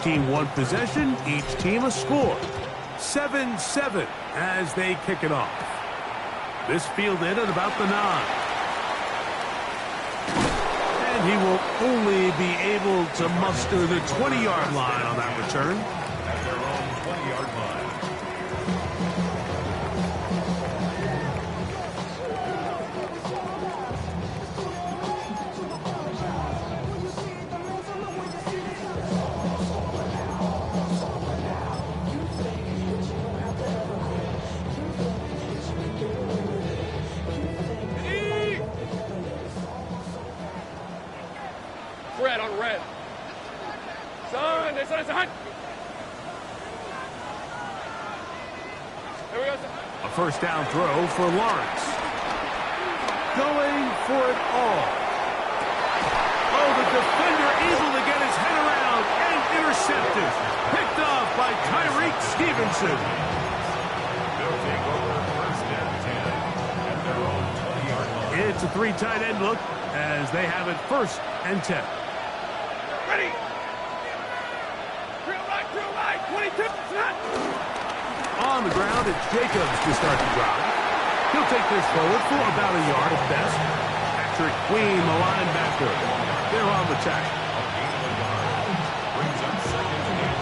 team one possession, each team a score. 7-7 as they kick it off. This fielded at about the 9. And he will only be able to muster the 20-yard line on that return. At their own 20-yard line. Red on red. Son, son. There we go, son. A first down throw for Lawrence. Going for it all. Oh, the defender able to get his head around and intercepted. Picked off by Tyreek Stevenson. They'll take over first and 10 at their own 20-yard line. It's a 3 tight end look as they have it first and 10. Ready. Drill right, 22. On the ground, it's Jacobs to start the drive. He'll take this forward for about a yard at best. Patrick Queen, the linebacker. They're on the tackle. Brings up second and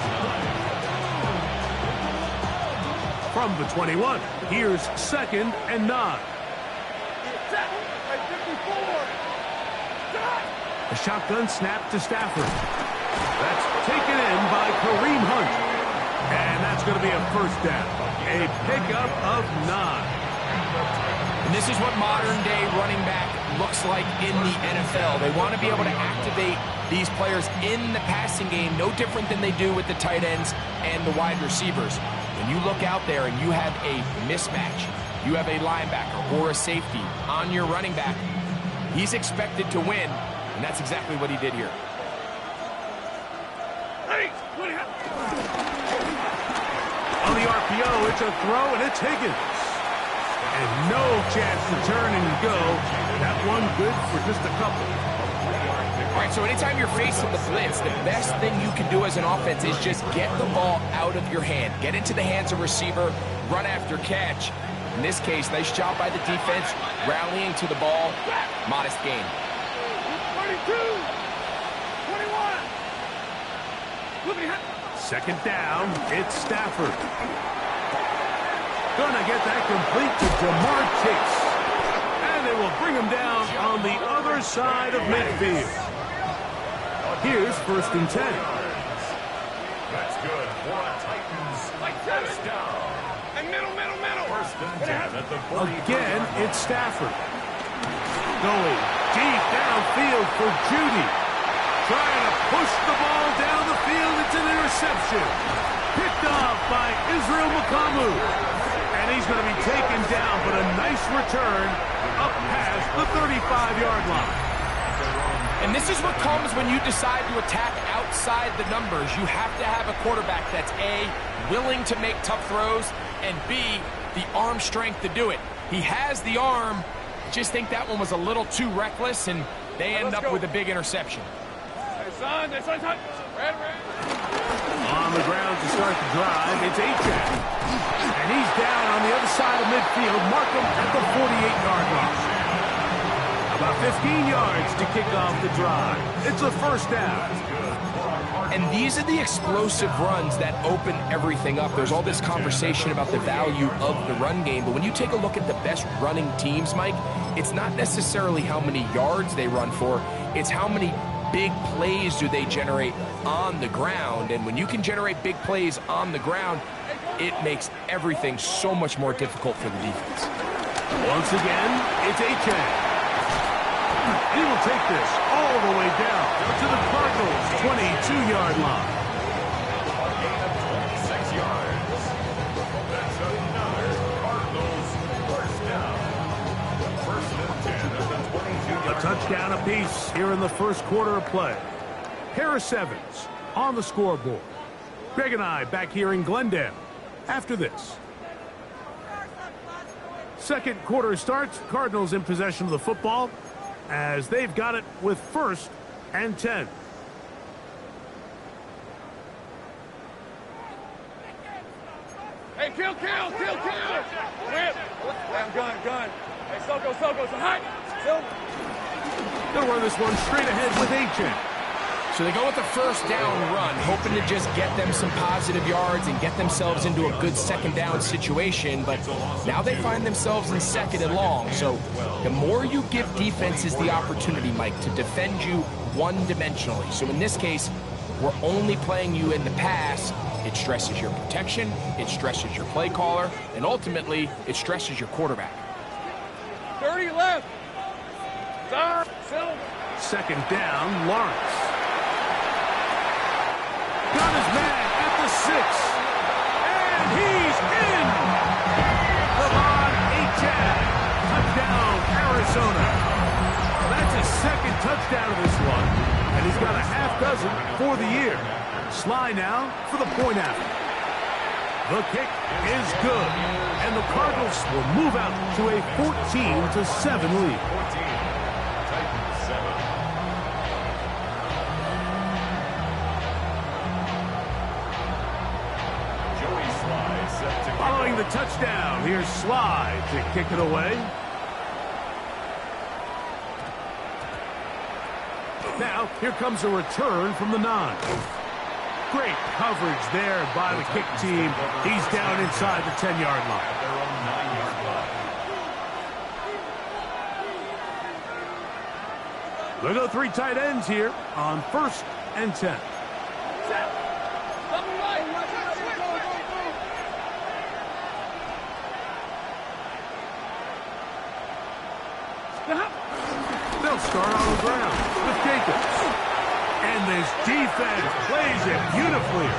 9. From the 21, here's second and 9. A shotgun snap to Stafford. That's taken in by Kareem Hunt. And that's going to be a first down. A pickup of 9. And this is what modern-day running back looks like in the NFL. They want to be able to activate these players in the passing game, no different than they do with the tight ends and the wide receivers. When you look out there and you have a mismatch, you have a linebacker or a safety on your running back, he's expected to win. And that's exactly what he did here. On the RPO, it's a throw, and it's Higgins. And no chance to turn and go. That one good for just a couple. All right, so anytime you're facing the blitz, the best thing you can do as an offense is just get the ball out of your hand. Get into the hands of receiver, run after catch. In this case, nice job by the defense, rallying to the ball. Modest gain. 22, 21. Second down, it's Stafford. Gonna get that complete to Jamar Chase. And they will bring him down on the other side of midfield. Here's first and 10. That's good for a Titans first down. And middle. First and 10 at the 40. Again, it's Stafford. Going deep downfield for Judy. Trying to push the ball down the field. It's an interception. Picked off by Israel Mukuamu. And he's going to be taken down, but a nice return up past the 35-yard line. And this is what comes when you decide to attack outside the numbers. You have to have a quarterback that's A, willing to make tough throws, and B, the arm strength to do it. He has the arm. Just think that one was a little too reckless, and they end up with a big interception. Son. Red. On the ground to start the drive, it's Achane. And he's down on the other side of midfield. Mark him at the 48-yard line. About 15 yards to kick off the drive. It's a first down. And these are the explosive runs that open everything up. There's all this conversation about the value of the run game, but when you take a look at the best running teams, Mike, it's not necessarily how many yards they run for, it's how many big plays do they generate on the ground. And when you can generate big plays on the ground, it makes everything so much more difficult for the defense. Once again, it's Achane. He will take this all the way down to the Cardinals' 22-yard line. Gain of 26 yards. That's another Cardinals first down. First and 10 at the 22-yard line. A touchdown apiece here in the first quarter of play. Harris Evans on the scoreboard. Greg and I back here in Glendale after this. Second quarter starts. Cardinals in possession of the football as they've got it with first and 10. Kill count. Whip. Gun. Hey, Soko, so hot. Silver. They'll run this one straight ahead with Achane. So they go with the first down run, hoping to just get them some positive yards and get themselves into a good second down situation, but now they find themselves in second and long. So the more you give defenses the opportunity, Mike, to defend you one-dimensionally. So in this case, we're only playing you in the pass. It stresses your protection, it stresses your play caller, and ultimately, it stresses your quarterback. 30 left. Silver. Second down, Lawrence. Got his man at the 6. And he's in! Devon Achane. Touchdown, Arizona. That's his second touchdown of this one. And he's got a half dozen for the year. Sly now for the point after. The kick is good. And the Cardinals will move out to a 14-7 lead. 14. Titans 7. Joey Sly set to Following the touchdown, here's Sly to kick it away. Now, here comes a return from the 9. Great coverage there by the kick team. He's down inside the 10-yard line. at their own 9-yard line. There go 3 tight ends here on 1st and 10. Double right. Stop. They'll start on the ground with Jacobs. And this defense plays it beautifully.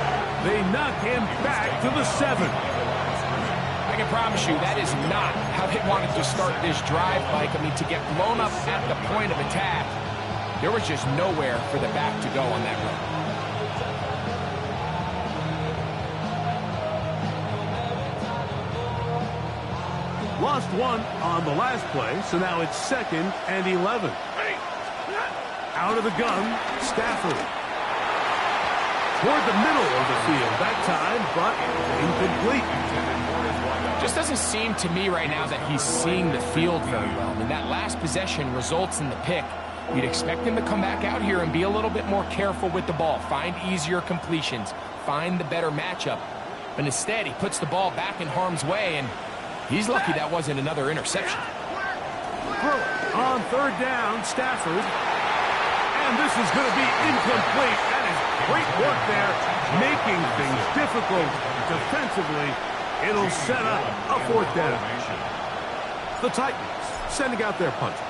They knock him back to the 7. I can promise you that is not how they wanted to start this drive, Mike. I mean, to get blown up at the point of attack, there was just nowhere for the back to go on that run. Lost one on the last play, so now it's 2nd and 11. Out of the gun, Stafford. Toward the middle of the field that time, but incomplete. Just doesn't seem to me right now that he's seeing the field very well. I mean, that last possession results in the pick. You'd expect him to come back out here and be a little bit more careful with the ball, find easier completions, find the better matchup. But instead, he puts the ball back in harm's way, and he's lucky that wasn't another interception. On 3rd down, Stafford. And this is going to be incomplete. That is great work there, making things difficult defensively. It'll set up a 4th down. The Titans sending out their punter,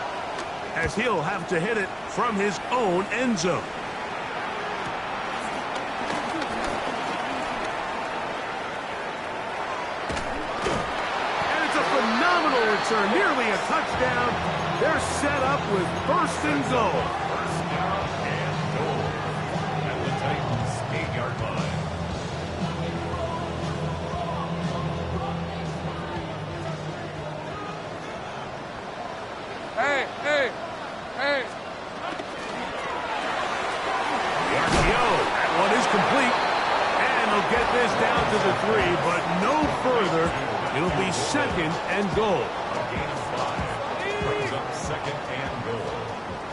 as he'll have to hit it from his own end zone. And it's a phenomenal return, nearly a touchdown. They're set up with 1st and goal. First down and goal at the Titans' 8-yard line. Hey. The RPO, that one is complete. And they'll get this down to the 3, but no further. It'll be 2nd and goal. A gain of 5. Brings up 2nd and goal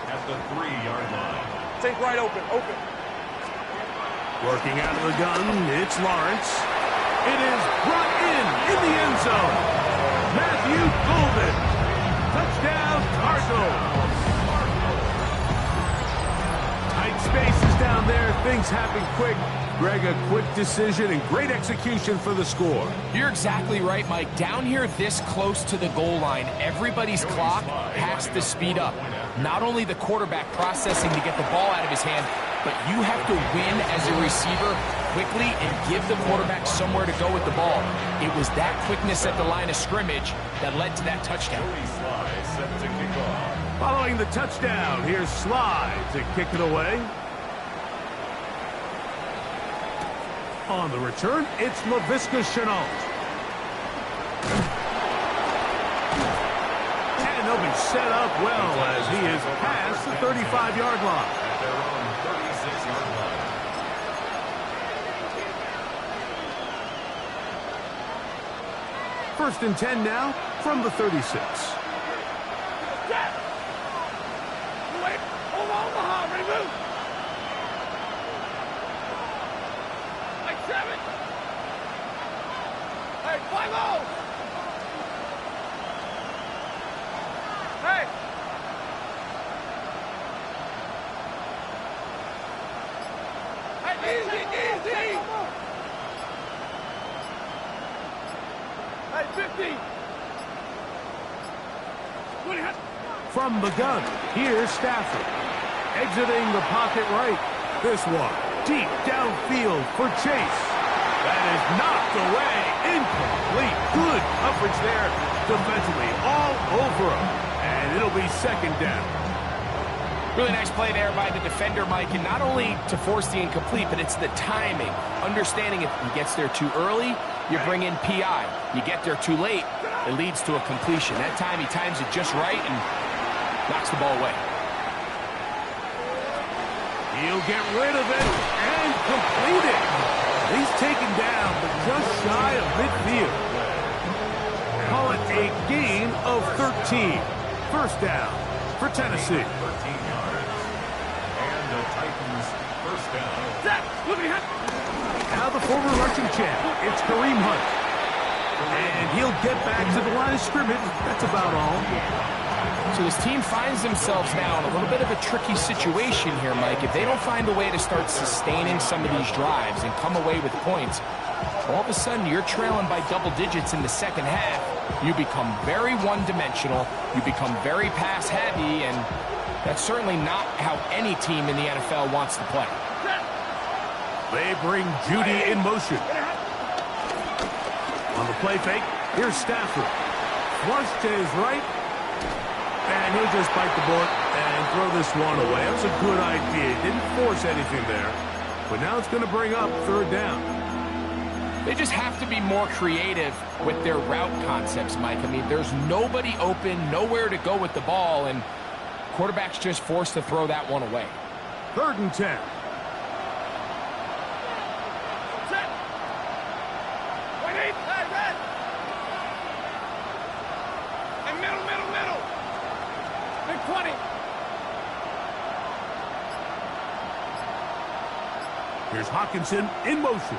at the 3-yard line. Take right open. Working out of the gun, it's Lawrence. It is brought in the end zone. Matthew Golden. Touchdown, Cardinals. Tight spaces down there. Things happen quick. Greg, a quick decision and great execution for the score. You're exactly right, Mike. Down here this close to the goal line, everybody's clock has to speed up. Not only the quarterback processing to get the ball out of his hand, but you have to win as a receiver quickly and give the quarterback somewhere to go with the ball. It was that quickness at the line of scrimmage that led to that touchdown. Joey Sly set to kick off. Following the touchdown, here's Sly to kick it away. On the return, it's Laviska Shenault. And they'll be set up well as he is past the 35-yard line. At their own 36-yard line. First and 10 now from the 36. Set. Wait. Hold on, Omaha. Ready, move. Like 7. Hey, 5-0. Hey. Hey, easy. Hey, 50. From the gun, here's Stafford. Exiting the pocket right. This one, deep downfield for Chase. That is knocked away. Incomplete. Good coverage there defensively. All over him. And it'll be second down. Really nice play there by the defender, Mike, and not only to force the incomplete, but it's the timing. Understanding if he gets there too early, you bring in PI. You get there too late, it leads to a completion. That time he times it just right and knocks the ball away. He'll get rid of it and complete it. He's taken down, but just shy of midfield. Call it a gain of 13. First down for Tennessee. 13 yards. And the Titans first down. Set. Look at Now the former rushing champ, it's Kareem Hunt. And he'll get back to the line of scrimmage. That's about all. So this team finds themselves now in a little bit of a tricky situation here, Mike. If they don't find a way to start sustaining some of these drives and come away with points, all of a sudden you're trailing by double digits in the second half. You become very one-dimensional. You become very pass-heavy, and that's certainly not how any team in the NFL wants to play. They bring Judy in motion. On the play fake, here's Stafford. Flush to his right. And he'll just bite the bullet and throw this one away. That was a good idea. Didn't force anything there. But now it's going to bring up third down. They just have to be more creative with their route concepts, Mike. I mean, there's nobody open, nowhere to go with the ball, and quarterback's just forced to throw that one away. Third and 10. Here's Hawkinson in motion.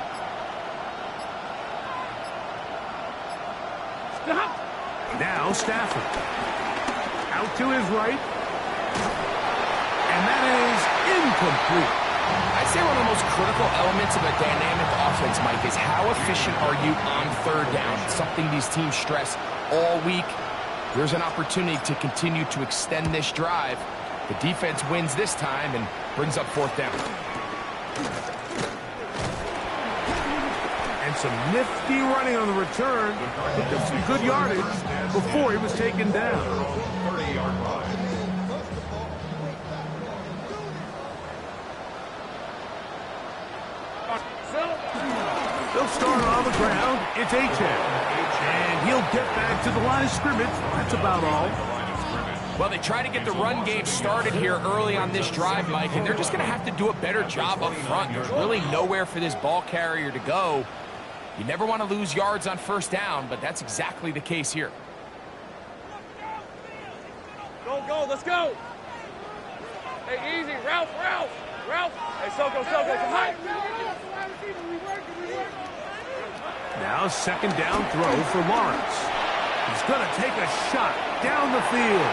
Stop. Now Stafford. Out to his right. And that is incomplete. I'd say one of the most critical elements of a dynamic offense, Mike, is how efficient are you on third down? It's something these teams stress all week. There's an opportunity to continue to extend this drive. The defense wins this time and brings up fourth down. And some nifty running on the return. Picked up some good yardage before he was taken down. 30-yard line. They'll start on the ground. It's Achane. And he'll get back to the line of scrimmage. That's about all. Well, they try to get the run game started here early on this drive, Mike, and they're just going to have to do a better job up front. There's really nowhere for this ball carrier to go. You never want to lose yards on first down, but that's exactly the case here. Go, let's go. Hey, easy, Ralph. Hey, Soko, come high. Now second down throw for Lawrence. He's going to take a shot down the field.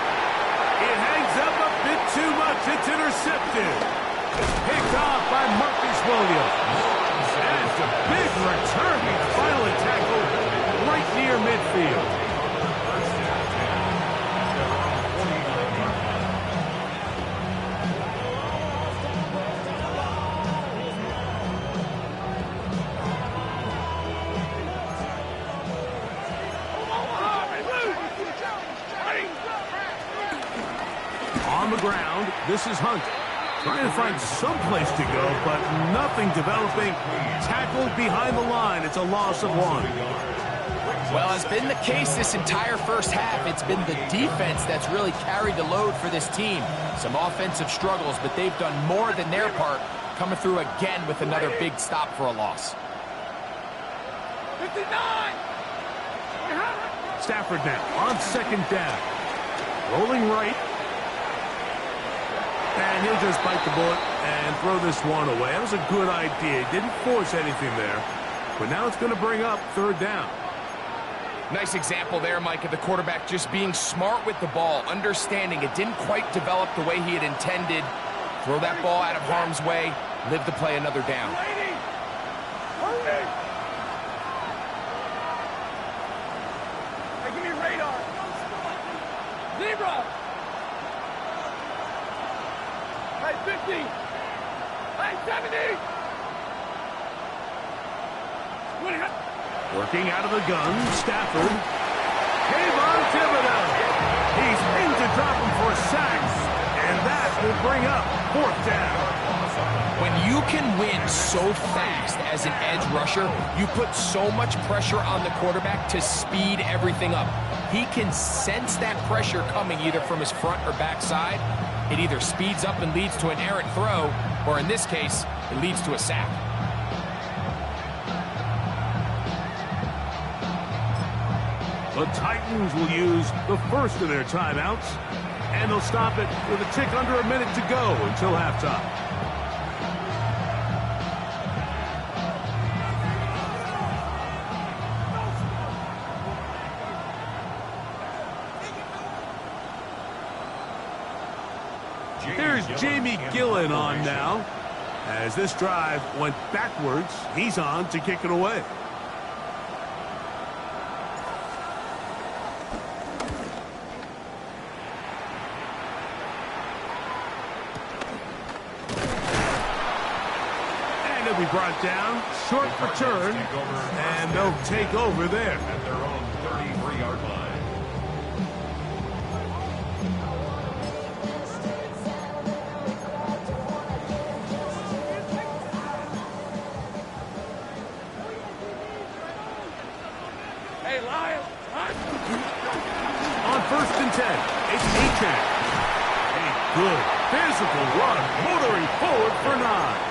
It hangs up a bit too much. It's intercepted. Picked off by Marcus Williams. And a big return. Finally tackled right near midfield. On the ground, this is Hunt. Trying to find some place to go, but nothing developing. Tackled behind the line. It's a loss of 1. Well, as been the case this entire first half, it's been the defense that's really carried the load for this team. Some offensive struggles, but they've done more than their part, coming through again with another big stop for a loss. 59! Stafford now on second down. Rolling right. And he'll just bite the bullet and throw this one away. That was a good idea. He didn't force anything there. But now it's going to bring up third down. Nice example there, Mike, of the quarterback just being smart with the ball, understanding it didn't quite develop the way he had intended. Throw that ball out of harm's way, live to play another down. Hey, give me radar. Zebra. Hey, 50. Hey, 70. Working out of the gun, Stafford. Kayvon Thibodeau. He's in to drop him for a sack. And that will bring up fourth down. When you can win so fast as an edge rusher, you put so much pressure on the quarterback to speed everything up. He can sense that pressure coming either from his front or back side. It either speeds up and leads to an errant throw, or in this case, it leads to a sack. The Titans will use the first of their timeouts, and they'll stop it with a tick under a minute to go until halftime. Here's Jamie Gillen on now. As this drive went backwards, he's on to kick it away. Be brought down, short return, and they'll take over there. At their own 33-yard line. Hey, Lions. On 1st and 10, it's Achane. A good physical run, motoring forward for 9.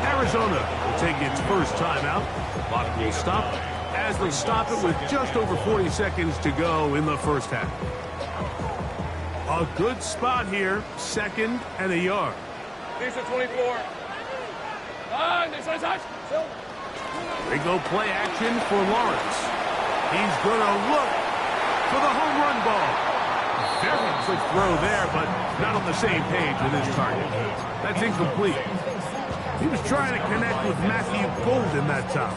Arizona will take its first timeout. Clock will stop as they stop it with just over 40 seconds to go in the first half. A good spot here, 2nd and a yard. Decent 24. They go play action for Lawrence. He's going to look for the home run ball. Very quick throw there, but not on the same page with his target. That's incomplete. He was trying to connect with Matthew Golden that time.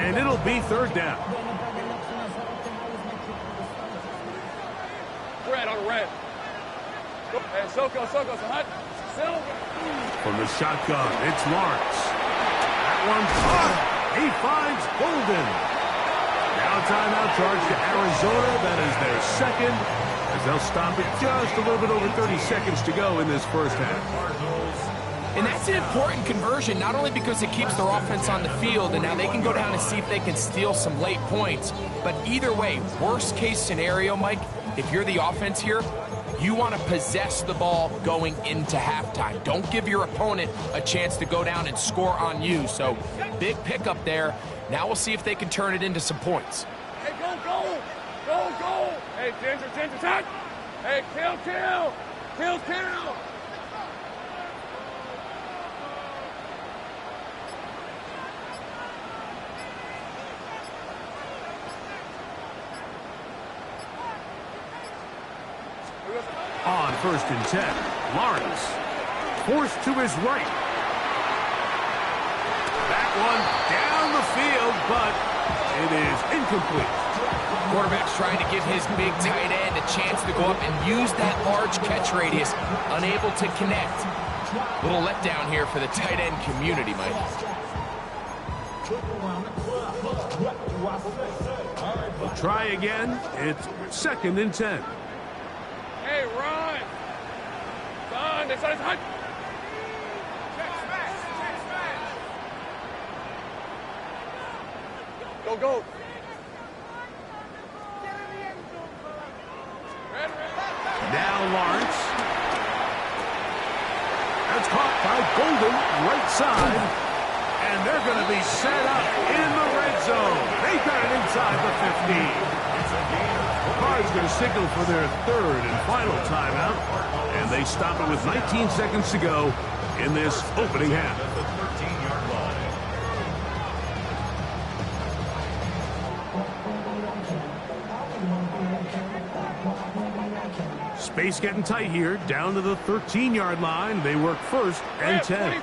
And it'll be third down. Red on red. Hey, Soko, hot. Silver. From the shotgun, it's Lawrence. That one's caught. He finds Golden. Now timeout charge to Arizona. That is their second, as they'll stop it just a little bit over 30 seconds to go in this first half. And that's an important conversion, not only because it keeps their offense on the field, and now they can go down and see if they can steal some late points. But either way, worst case scenario, Mike, if you're the offense here, you want to possess the ball going into halftime. Don't give your opponent a chance to go down and score on you. So big pickup there. Now we'll see if they can turn it into some points. Hey, go. Hey, Ginger, touch. Hey, kill. On 1st and 10, Lawrence forced to his right. That one down the field, but it is incomplete. Quarterback's trying to give his big tight end a chance to go up and use that large catch radius. Unable to connect. Little letdown here for the tight end community, Mike. We'll try again. It's 2nd and 10. Hey, run. Son, this is hot. Go. Now Lawrence. That's caught by Golden, right side. And they're going to be set up in the red zone. They got it inside the 15. Cards going to signal for their third and final timeout. And they stop it with 19 seconds to go in this opening half. Space getting tight here, down to the 13-yard line. They work first and 10.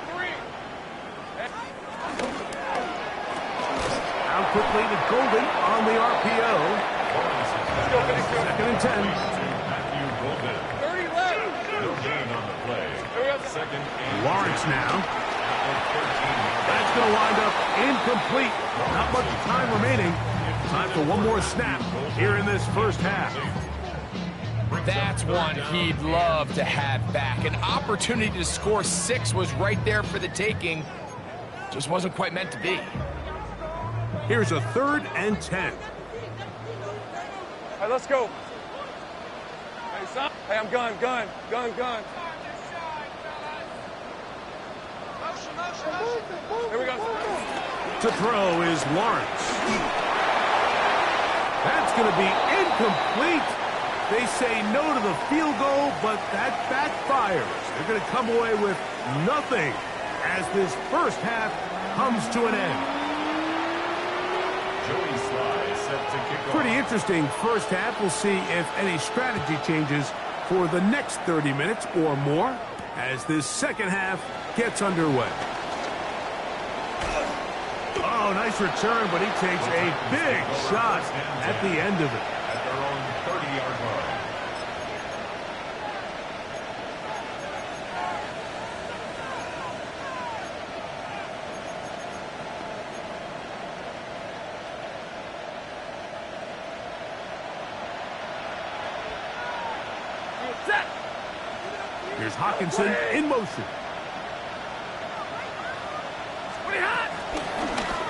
Out quickly to Golden on the RPO. Second and 10. 30 left. No gain on the play. Second and Lawrence now. That's going to wind up incomplete. Not much time remaining. Time for one more snap here in this first half. That's one he'd love to have back. An opportunity to score 6 was right there for the taking. Just wasn't quite meant to be. Here's a third and 10. Hey, let's go. Hey, stop. Hey, I'm gun. Here we go. To throw is Lawrence. That's going to be incomplete. They say no to the field goal, but that backfires. They're going to come away with nothing as this first half comes to an end. Joey Sly set to kick off. Pretty interesting first half. We'll see if any strategy changes for the next 30 minutes or more as this second half gets underway. Oh, nice return, but he takes a big shot at the end of it. At their own 30-yard line. Here's Hawkinson in motion.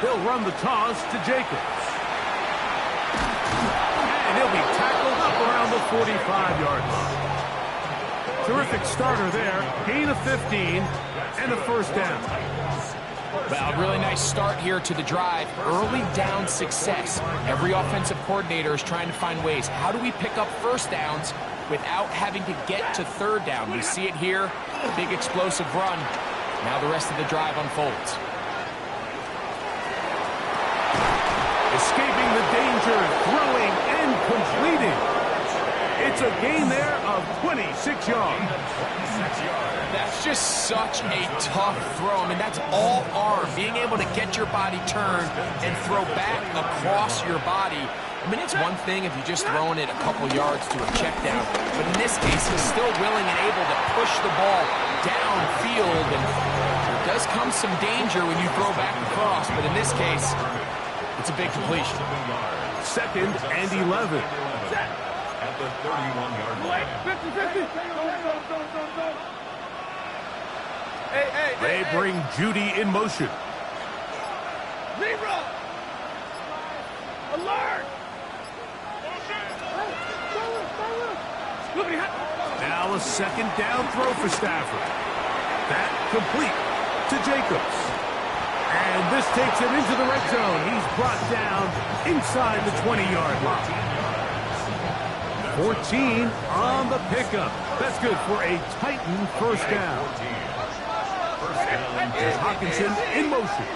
He'll run the toss to Jacobs. And he'll be tackled up around the 45-yard line. Terrific starter there. Gain of 15 and a first down. Well, a really nice start here to the drive. Early down success. Every offensive coordinator is trying to find ways. How do we pick up first downs without having to get to third down? We see it here. Big explosive run. Now the rest of the drive unfolds. Escaping the danger, throwing and completing. It's a gain there of 26 yards. That's just such a tough throw. I mean, that's all arm. Being able to get your body turned and throw back across your body. I mean, it's one thing if you're just throwing it a couple yards to a check down. But in this case, he's still willing and able to push the ball downfield. And there does come some danger when you throw back across. But in this case, it's a big completion. Second and 11. At the 31-yard line. 50-50. Hey. They bring Judy in motion. Zebra! Alert! Now a second down throw for Stafford. That complete to Jacobs. And this takes him into the red zone. He's brought down inside the 20-yard line. 14 on the pickup. That's good for a Titan first down. There's Hawkinson in motion.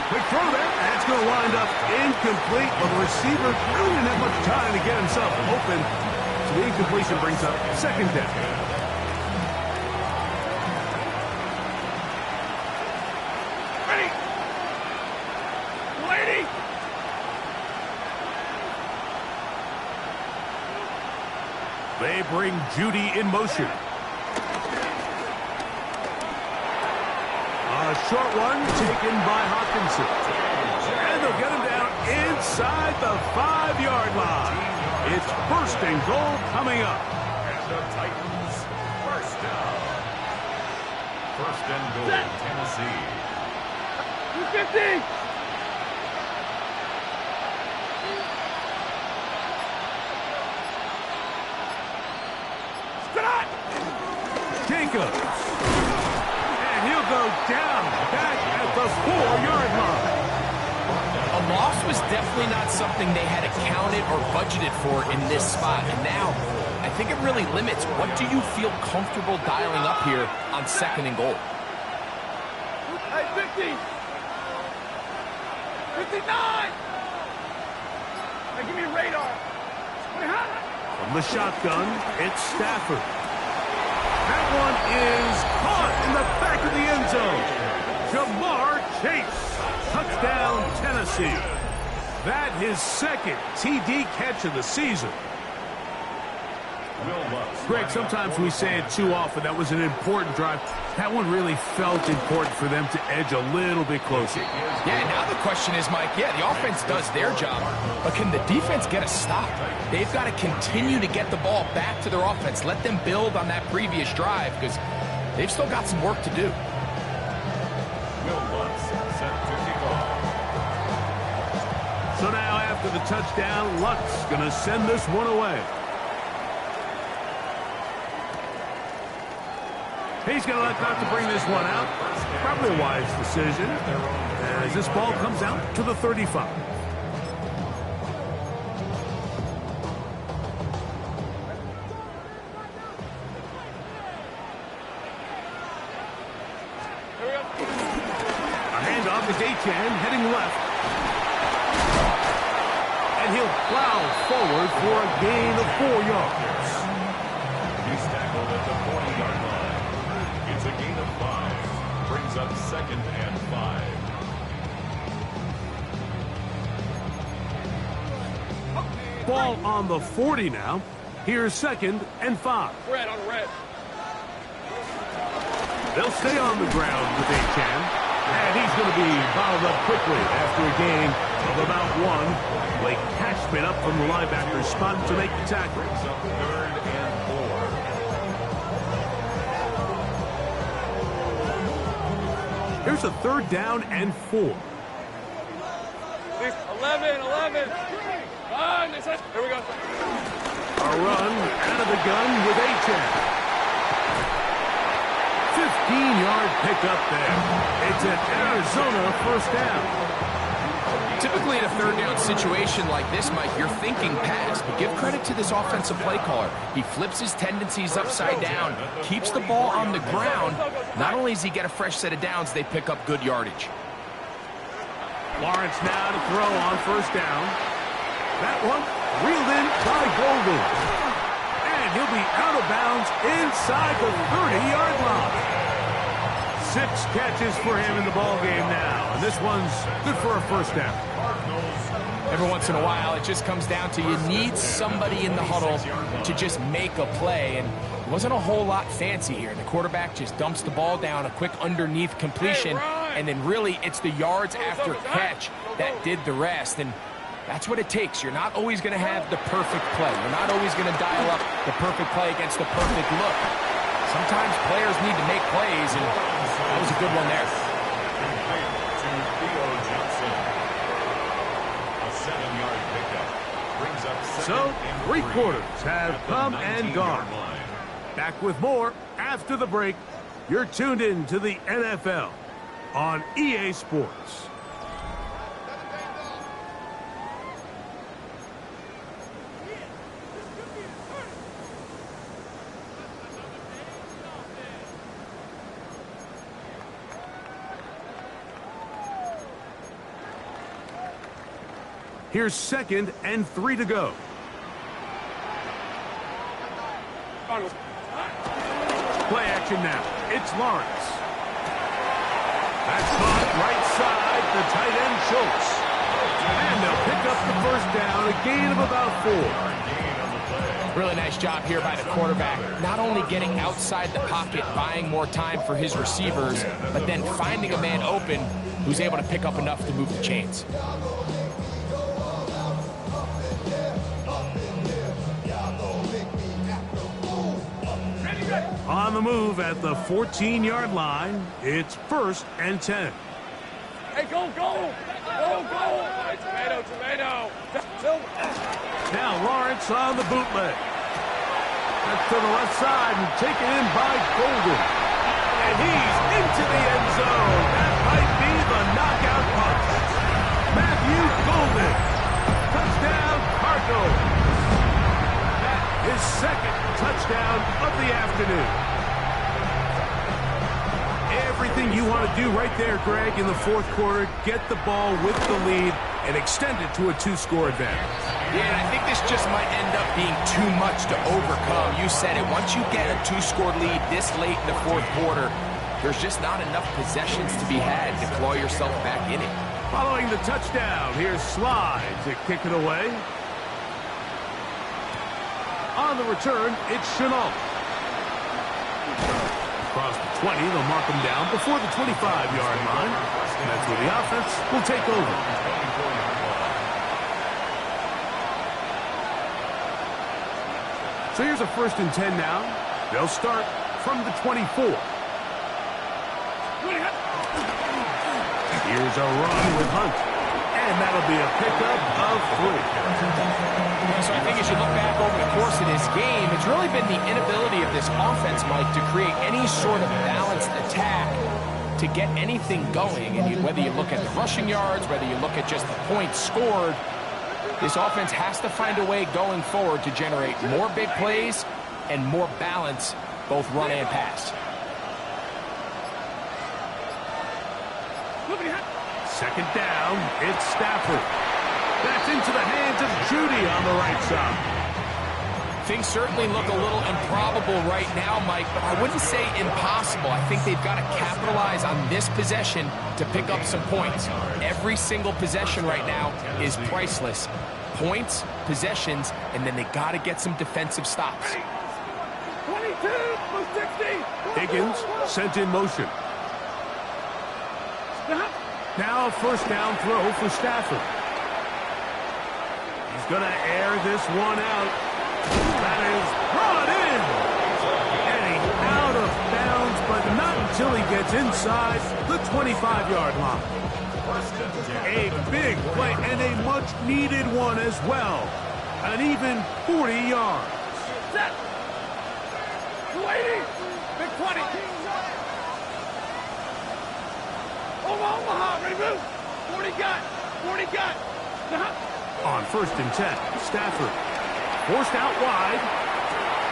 Quick throw there. That's going to wind up incomplete, but the receiver really didn't have much time to get himself open. So the incompletion brings up second down. They bring Judy in motion. A short one taken by Hawkinson. And they'll get him down inside the 5-yard line. It's first and goal coming up. And the Titans first down. First and goal, Tennessee. 250. down back at the 4-yard line. A loss was definitely not something they had accounted or budgeted for in this spot. And now, I think it really limits what do you feel comfortable dialing up here on 2nd and goal. Hey, 50! 59! Hey, give me a radar. From the shotgun, it's Stafford. That one is caught in the back of the end zone. Jamar Chase. Touchdown, Tennessee. That his 2nd TD catch of the season. Greg, sometimes we say it too often. That was an important drive. That one really felt important for them to edge a little bit closer. Yeah, now the question is, Mike, the offense does their job, but can the defense get a stop? They've got to continue to get the ball back to their offense. Let them build on that previous drive because they've still got some work to do. So now after the touchdown, Luck's going to send this one away. He's going to let that to bring this one out. Probably a wise decision as this ball comes out to the 35. A handoff is Achane heading left. And he'll plow forward for a gain of 4 yards. He's tackled at the 40-yard line. It's a gain of 5. Brings up 2nd and 5. Ball on the 40 now. Here's 2nd and 5. Red on red. They'll stay on the ground with Achane. And he's going to be bottled up quickly after a gain of about 1. Blake Cashman up from the linebacker's spot to make the tackle. Brings up 3rd and 4. Here's a 3rd down and 4. 11. Here we go. A run out of the gun with Achane. 15-yard pickup there. It's an Arizona 1st down. Typically in a 3rd down situation like this, Mike, you're thinking pass, but give credit to this offensive play caller. He flips his tendencies upside down, keeps the ball on the ground. Not only does he get a fresh set of downs, they pick up good yardage. Lawrence now to throw on 1st down. That one reeled in by Golden. And he'll be out of bounds inside the 30-yard line. 6 catches for him in the ballgame now. And this one's good for a 1st down. Every once in a while, it just comes down to you need somebody in the huddle to just make a play. And it wasn't a whole lot fancy here. The quarterback just dumps the ball down, a quick underneath completion, and then really it's the yards after catch that did the rest. And that's what it takes. You're not always going to have the perfect play. You're not always going to dial up the perfect play against the perfect look. Sometimes players need to make plays, and that was a good one there. To Theo Johnson. A 7-yard pickup. Brings up 2nd So, and 3 3 quarters have at the come and gone. 19-yard line. Back with more after the break. You're tuned in to the NFL on EA Sports. Here's 2nd and 3 to go. Play action now. It's Lawrence. That's caught right side, the tight end Schultz. And they'll pick up the 1st down, a gain of about 4. Really nice job here by the quarterback. Not only getting outside the pocket, buying more time for his receivers, but then finding a man open who's able to pick up enough to move the chains. On the move at the 14-yard line, it's 1st and 10. Hey, go! Hey, tomato! Now Lawrence on the bootleg. That's to the left side and taken in by Golden. And And he's into the end zone. That might be the knockout punch. Matthew Golden. Touchdown, Cardinals. That is second touchdown of the afternoon. Everything you want to do right there, Greg, in the fourth quarter, get the ball with the lead and extend it to a two-score advantage. Yeah, and I think this just might end up being too much to overcome. You said it. Once you get a two-score lead this late in the fourth quarter, there's just not enough possessions to be had to claw yourself back in it. Following the touchdown, here's Slide to kick it away. On the return, it's Chenault. Across the 20, they'll mark him down before the 25-yard line. And that's where the offense will take over. So here's a 1st and 10 now. They'll start from the 24. Here's a run with Hunt. And that'll be a pickup of 3. So I think as you look back over the course of this game, it's really been the inability of this offense, Mike, to create any sort of balanced attack to get anything going. And whether you look at the rushing yards, whether you look at just the points scored, this offense has to find a way going forward to generate more big plays and more balance, both run and pass. Second down, it's Stafford. That's into the hands of Judy on the right side. Things certainly look a little improbable right now, Mike, but I wouldn't say impossible. I think they've got to capitalize on this possession to pick up some points. Every single possession right now is priceless. Points, possessions, and then they got to get some defensive stops. 22, 60. Higgins sent in motion. Now a 1st down throw for Stafford. He's going to air this one out. That is brought in. And he's out of bounds, but not until he gets inside the 25-yard line. A big play and a much-needed one as well. An even 40 yards. Set. 280. Big 20. Omaha, ready move. 40 got. 40 got. On 1st and 10, Stafford forced out wide.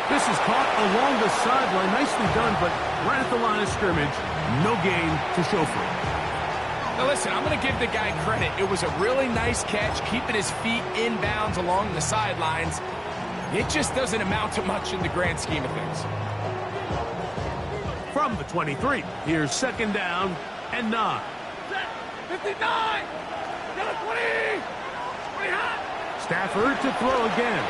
This is caught along the sideline. Nicely done, but right at the line of scrimmage, no gain to show for it. Now listen, I'm going to give the guy credit. It was a really nice catch, keeping his feet in bounds along the sidelines. It just doesn't amount to much in the grand scheme of things. From the 23, here's 2nd down and 9. 59. Got a 20. 20 hot. Stafford to throw again.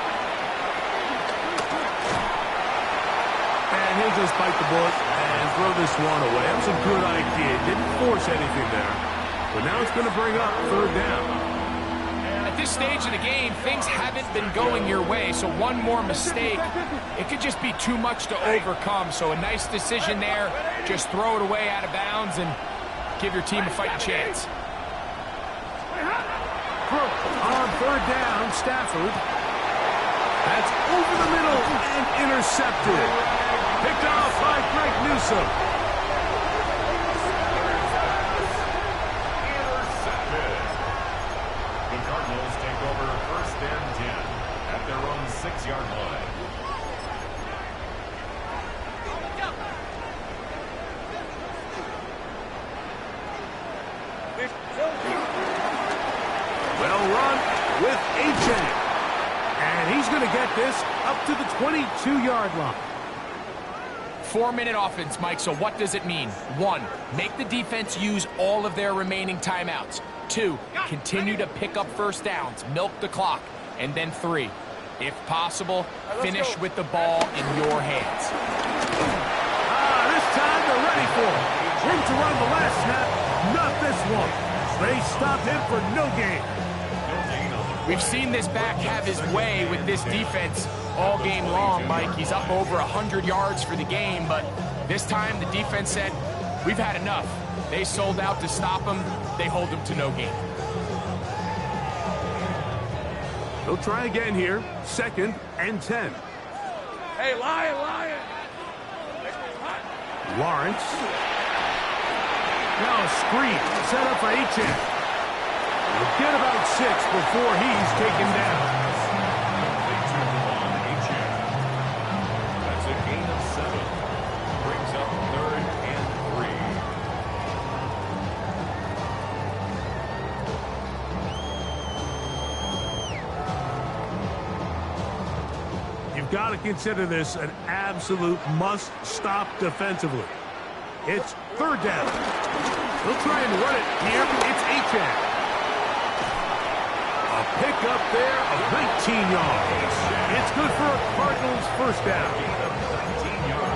And he'll just bite the bullet and throw this one away. That was a good idea. Didn't force anything there. But now it's going to bring up 3rd down. At this stage of the game, things haven't been going your way, so one more mistake, it could just be too much to overcome. So a nice decision there. Just throw it away out of bounds and give your team a fighting chance. On 3rd down, Stafford. That's over the middle and intercepted. Picked off by Greg Newsome. Intercepted. The Cardinals take over 1st and 10 at their own 6-yard line. Well run with A-Chain. And he's going to get this up to the 22-yard line. 4-minute offense, Mike, so what does it mean? 1, make the defense use all of their remaining timeouts. 2, continue to pick up 1st downs, milk the clock. And then 3, if possible, finish with the ball in your hands. This time they're ready for it. Room to run the last snap, not this one. They stopped him for no gain. We've seen this back have his way with this defense all game long, Mike. He's up over 100 yards for the game, but this time the defense said, we've had enough. They sold out to stop him. They hold him to no gain. They'll try again here. 2nd and 10. Hey, Lion. Lawrence. Now a screen set up for Achane. He'll get about 6 before he's taken down. They took the ball to Achane. That's a gain of 7. Brings up 3rd and 3. You've got to consider this an absolute must-stop defensively. It's 3rd down. He'll try and run it here. It's Achane. A pickup there of 19 yards. It's good for a Cardinals first down.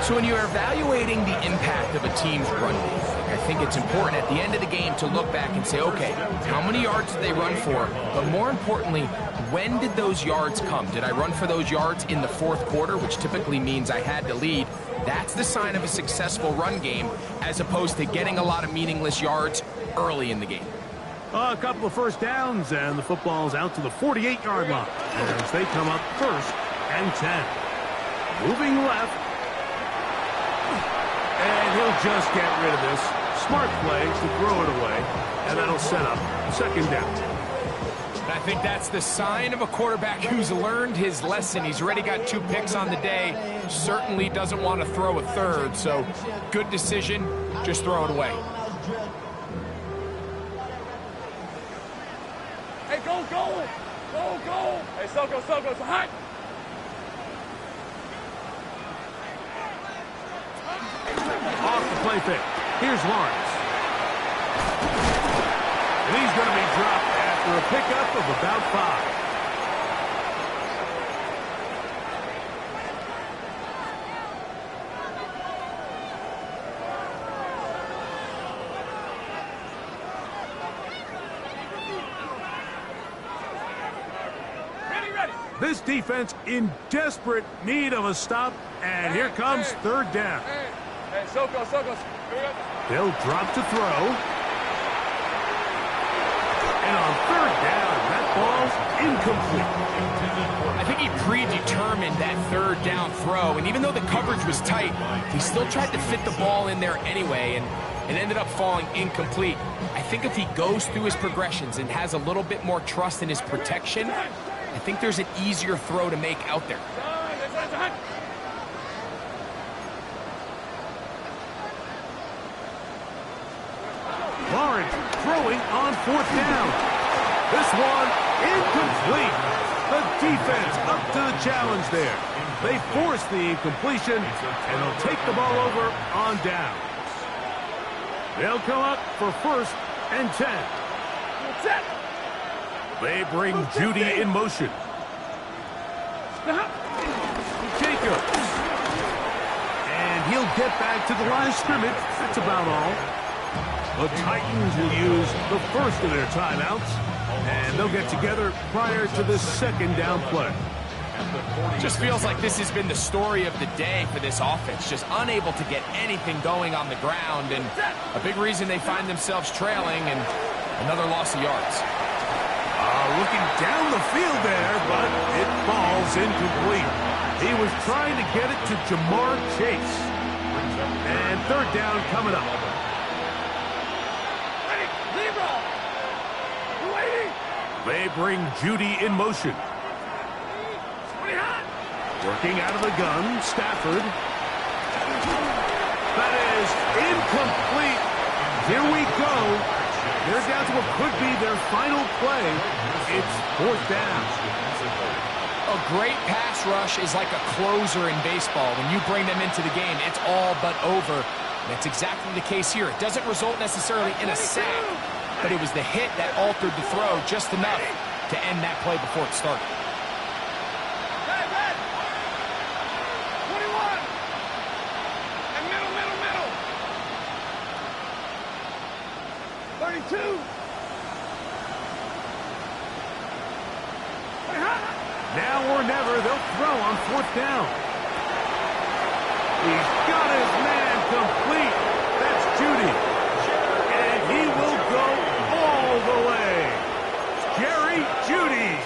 So when you're evaluating the impact of a team's run game, I think it's important at the end of the game to look back and say, okay, how many yards did they run for? But more importantly, when did those yards come? Did I run for those yards in the 4th quarter, which typically means I had to lead? That's the sign of a successful run game, as opposed to getting a lot of meaningless yards early in the game. A couple of first downs, and the football's out to the 48-yard line as they come up 1st and 10. Moving left. And he'll just get rid of this. Smart play to throw it away, and that'll set up 2nd down. I think that's the sign of a quarterback who's learned his lesson. He's already got 2 picks on the day. Certainly doesn't want to throw a 3rd, so good decision. Just throw it away. Hey, go, go! Go, go! Hey, Soko, it's hot! Off the play fake. Here's Lawrence. And he's going to be dropped after a pickup of about 5. This defense in desperate need of a stop, and here comes 3rd down. Hey, Soko. They'll drop to throw. And on 3rd down, that ball's incomplete. I think he predetermined that 3rd down throw, and even though the coverage was tight, he still tried to fit the ball in there anyway, and it ended up falling incomplete. I think if he goes through his progressions and has a little bit more trust in his protection, I think there's an easier throw to make out there. Lawrence throwing on 4th down. This one incomplete. The defense up to the challenge there. They force the incompletion, and they'll take the ball over on downs. They'll come up for 1st and 10. They bring Judy in motion. Jacobs. And he'll get back to the line of scrimmage. That's about all. The Titans will use the first of their timeouts, and they'll get together prior to the 2nd down play. Just feels like this has been the story of the day for this offense. Just unable to get anything going on the ground, and a big reason they find themselves trailing, and another loss of yards. Looking down the field there, but it falls incomplete. He was trying to get it to Jamar Chase. And 3rd down coming up. They bring Judy in motion. Working out of the gun, Stafford. That is incomplete. Here we go. They're down to what could be their final play. It's 4th down. A great pass rush is like a closer in baseball. When you bring them into the game, it's all but over. That's exactly the case here. It doesn't result necessarily in a sack, but it was the hit that altered the throw just enough to end that play before it started. 32. Now or never, they'll throw on 4th down. He's got his man complete. That's Judy. And he will go all the way. Jerry Judy.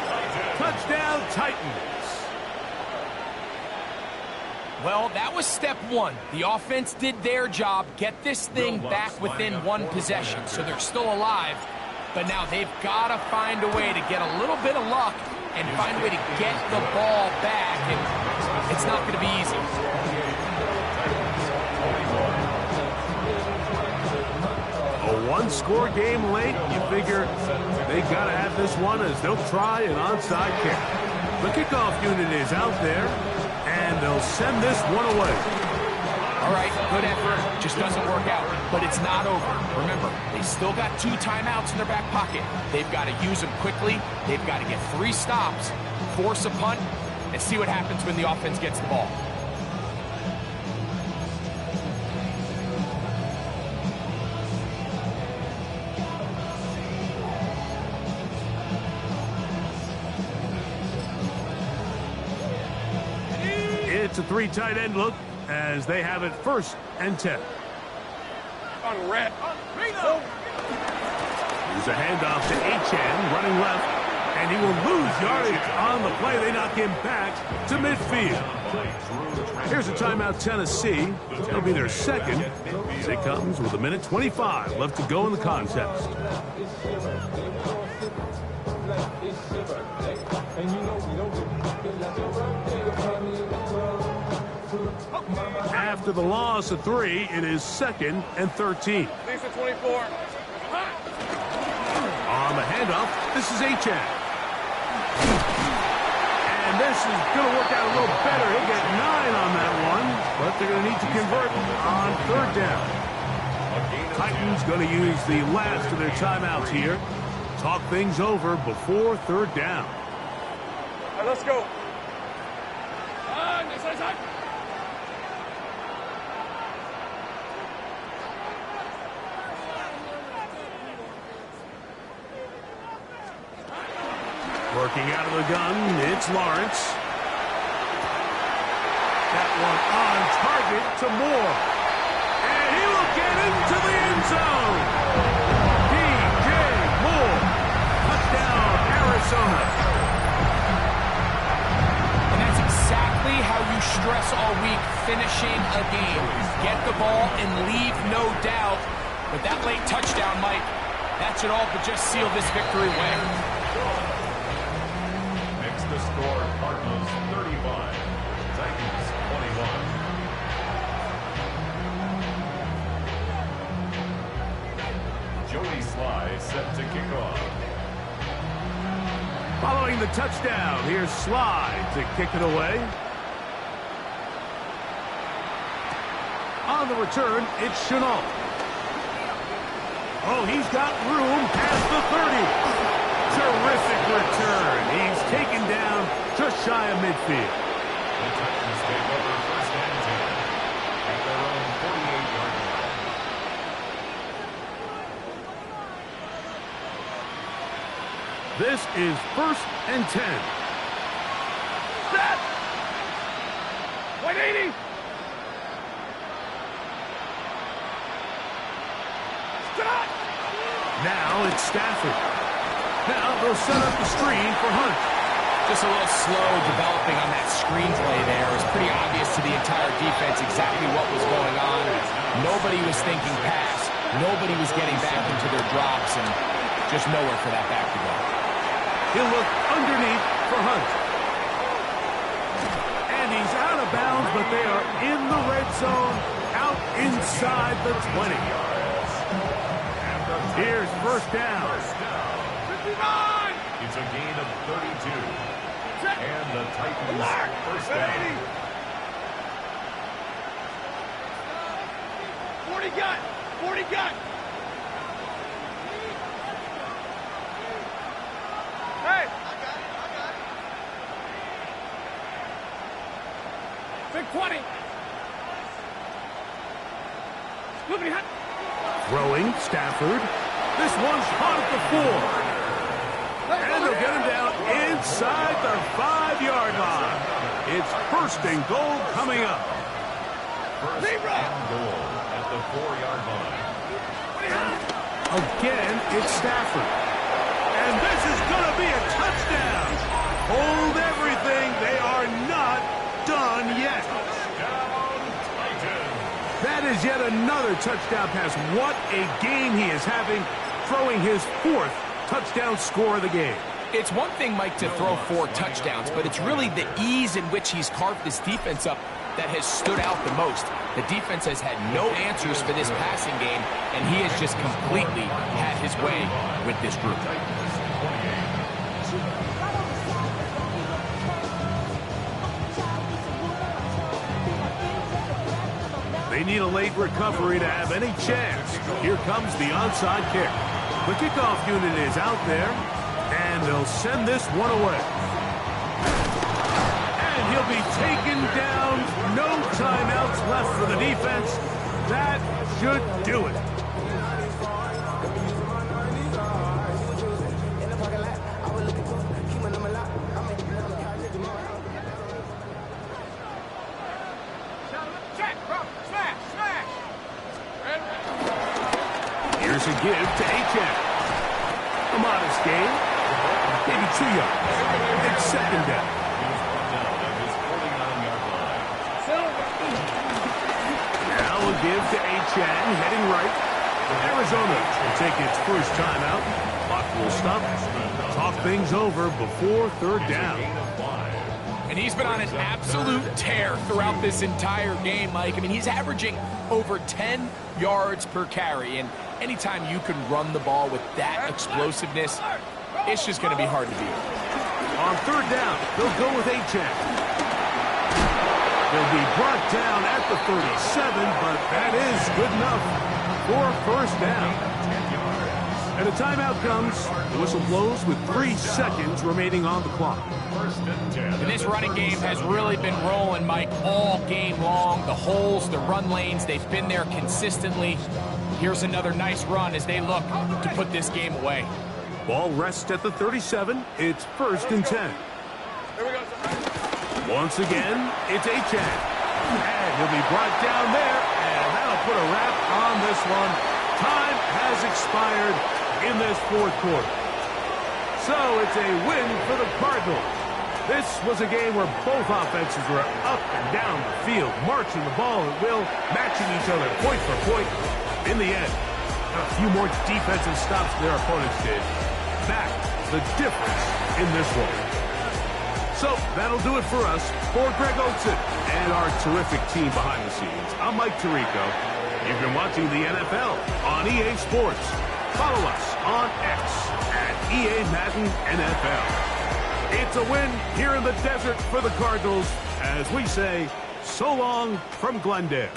Touchdown, Titans. Well, that was step one. The offense did their job, get this thing back within one possession, so they're still alive. But now they've got to find a way to get a little bit of luck and find a way to get the ball back, and it's not going to be easy. A one-score game late, you figure they got to have this one as they'll try an onside kick. The kickoff unit is out there, and they'll send this one away. All right, good effort. Just doesn't work out, but it's not over. Remember, they still got 2 timeouts in their back pocket. They've got to use them quickly. They've got to get 3 stops, force a punt, and see what happens when the offense gets the ball. It's a 3 tight end look as they have it 1st and 10. On red. There's a handoff to Achane running left, and he will lose yardage on the play. They knock him back to midfield. Here's a timeout, Tennessee. It'll be their second as it comes with 1:25 left to go in the contest. After the loss of 3, it is 2nd and 13. Lisa 24. On the handoff, this is Achane. And this is going to work out a little better. He'll get 9 on that one, but they're going to need to convert on 3rd down. Titans going to use the last of their timeouts here. Talk things over before 3rd down. All right, let's go. Next side. Working out of the gun, it's Lawrence. That one on target to Moore. And he will get into the end zone. DJ Moore. Touchdown, Arizona. And that's exactly how you stress all week, finishing a game. Get the ball and leave no doubt. But that late touchdown, Mike, that should all but just seal this victory away. The score, Cardinals 35, Titans 21. Joey Sly set to kick off. Following the touchdown, here's Sly to kick it away. On the return, it's Shenault. Oh, he's got room past the 30. Terrific return. He's taken down just shy of midfield. The Titans take over 1st and 10 at their own 48-yard line. This is 1st and 10. Set! 180! Stop! Now it's Stafford. Now they'll set up the screen for Hunt. Just a little slow developing on that screenplay there. It was pretty obvious to the entire defense exactly what was going on. Nobody was thinking pass. Nobody was getting back into their drops, and just nowhere for that back to go. He'll look underneath for Hunt. And he's out of bounds, but they are in the red zone, out inside the 20. Here's 1st down. It's a gain of 32. And the Titans 1st down. 40 gun! 40 gun! Hey! I got it. Big 20. Look at Throwing, Stafford. This one's caught at the 4. And they'll get him down inside the 5-yard line. It's 1st and goal coming up. 1st and goal at the 4-yard line. Again, it's Stafford. And this is going to be a touchdown. Hold everything. They are not done yet. touchdown pass. What a game he is having, throwing his 4th touchdown score of the game. It's one thing, Mike, to throw 4 touchdowns, but it's really the ease in which he's carved this defense up that has stood out the most. The defense has had no answers for this passing game, and he has just completely had his way with this group. They need a late recovery to have any chance. Here comes the onside kick. The kickoff unit is out there, and they'll send this one away. And he'll be taken down. No timeouts left for the defense. That should do it. Here's a give to Achane. A modest gain. Maybe 2 yards. It's second down. Now a give to Achane, heading right. Arizona will take its first timeout. Clock will stop. Talk things over before third down. And he's been on an absolute tear throughout this entire game, Mike. I mean, he's averaging over 10 yards per carry. And anytime you can run the ball with that explosiveness, it's just going to be hard to beat. On third down, they'll go with Achane. They'll be brought down at the 37, but that is good enough for a first down. And a timeout comes. The whistle blows with 3 seconds remaining on the clock. And this running game has really been rolling, Mike, all game long. The holes, the run lanes, they've been there consistently. Here's another nice run as they look to put this game away. Ball rests at the 37. It's 1st and 10. Once again, it's Achane. And he'll be brought down there, and that'll put a wrap on this one. Time has expired in this 4th quarter. So it's a win for the Cardinals. This was a game where both offenses were up and down the field, marching the ball at will, matching each other point for point. In the end, a few more defensive stops than their opponents did. That's the difference in this one. So that'll do it for us. For Greg Olsen and our terrific team behind the scenes, I'm Mike Tirico. You've been watching the NFL on EA Sports. Follow us on X at EA Madden NFL. It's a win here in the desert for the Cardinals as we say, so long from Glendale.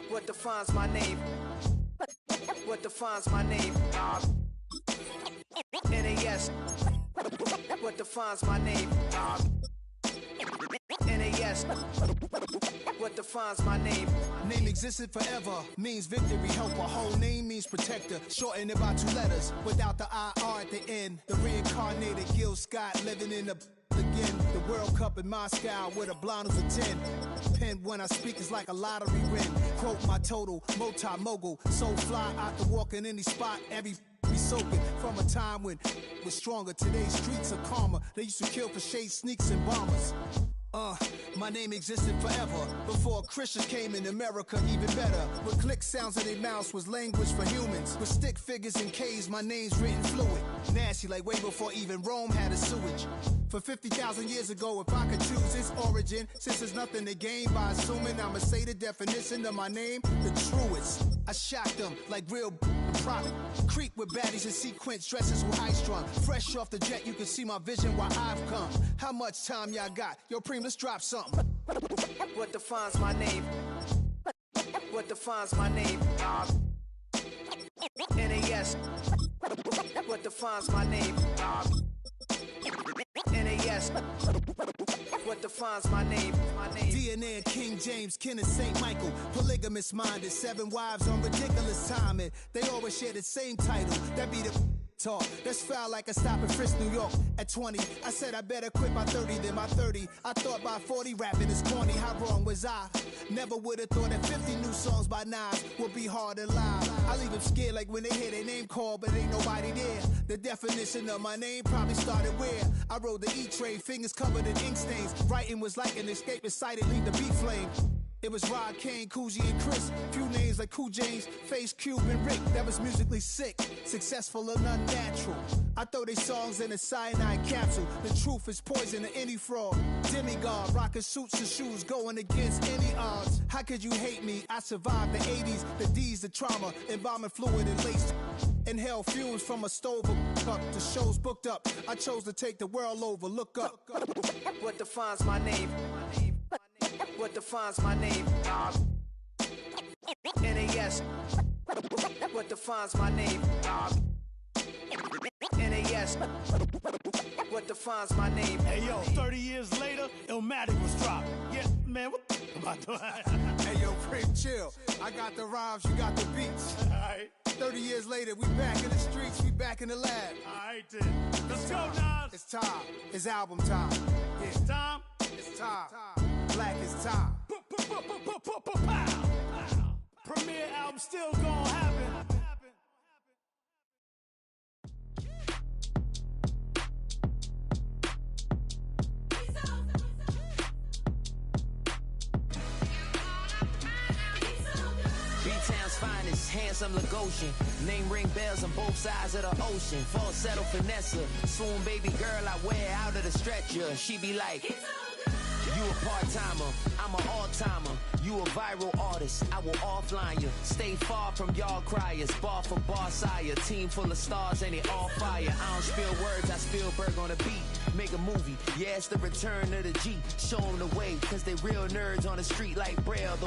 What defines my name? What defines my name? NAS. What defines my name? NAS. What defines my name? Name existed forever, means victory, helper. Whole name means protector, shorten it by 2 letters, without the IR at the end. The reincarnated Gil Scott, living in the again. The World Cup in Moscow with a blonde who's a 10. Pen when I speak is like a lottery win. Quote my total, multi-mogul. So fly, I can walk in any spot, every be soaking. From a time when was stronger. Today's streets are calmer. They used to kill for shade sneaks and bombers. My name existed forever before Christians came in America, even better. With click sounds in their mouths was language for humans. With stick figures and K's, my name's written fluid. Nasty like way before even Rome had a sewage. For 50,000 years ago, if I could choose its origin, since there's nothing to gain by assuming, I'ma say the definition of my name, the truest. I shocked them like real product. Creep with baddies in sequence, dresses with high strung. Fresh off the jet, you can see my vision where I've come. How much time y'all got? Yo, Preem, let's drop something. What defines my name? What defines my name? NAS. What defines my name? NAS. What defines my name? DNA of King James, kin of St. Michael. Polygamous minded, 7 wives on ridiculous timing. They always share the same title. That be the talk. That's foul like a stop in Frisk, New York. At 20, I said I better quit by 30 than by 30. I thought by 40 rapping is corny. How wrong was I? Never would have thought that 50 new songs by Nas would be hard to live. I leave them scared like when they hear their name called, but ain't nobody there. The definition of my name probably started where I rode the E-Trade, fingers covered in ink stains. Writing was like an escape excited, leave the beat flame. It was Rod, Kane, Coogee, and Chris. Few names like Cool James, Face, Cube, and Rick. That was musically sick, successful and unnatural. I throw they songs in a cyanide capsule. The truth is poison to any fraud. Demigod, rocking suits and shoes, going against any odds. How could you hate me? I survived the 80s, the D's, the trauma, embalming fluid and lace. Inhale fumes from a stove up. The show's booked up. I chose to take the world over. Look up. What defines my name? What defines my name? NAS. What defines my name? NAS. What defines my name? Hey, yo, 30 years later, Illmatic was dropped. Yeah, man, what the am I doing? Hey, yo, Preem, chill. I got the rhymes, you got the beats. All right. 30 years later, we back in the streets, we back in the lab. All right, then. Let's go, Nas. It's time. It's album time. Yeah. It's time. It's time. Black is time. Premiere album still gonna happen. B-Town's finest, handsome Lagosian. Name ring bells on both sides of the ocean. Falsetto finesse, swoon baby girl I wear out of the stretcher. She be like, you a part-timer, I'm an all-timer. You a viral artist, I will offline you. Stay far from y'all criers, bar for bar sire. Team full of stars and they all fire. I don't spill words, I Spielberg on a beat. Make a movie, yeah, it's the return of the G. Show them the way, cause they real nerds on the street like Braille. The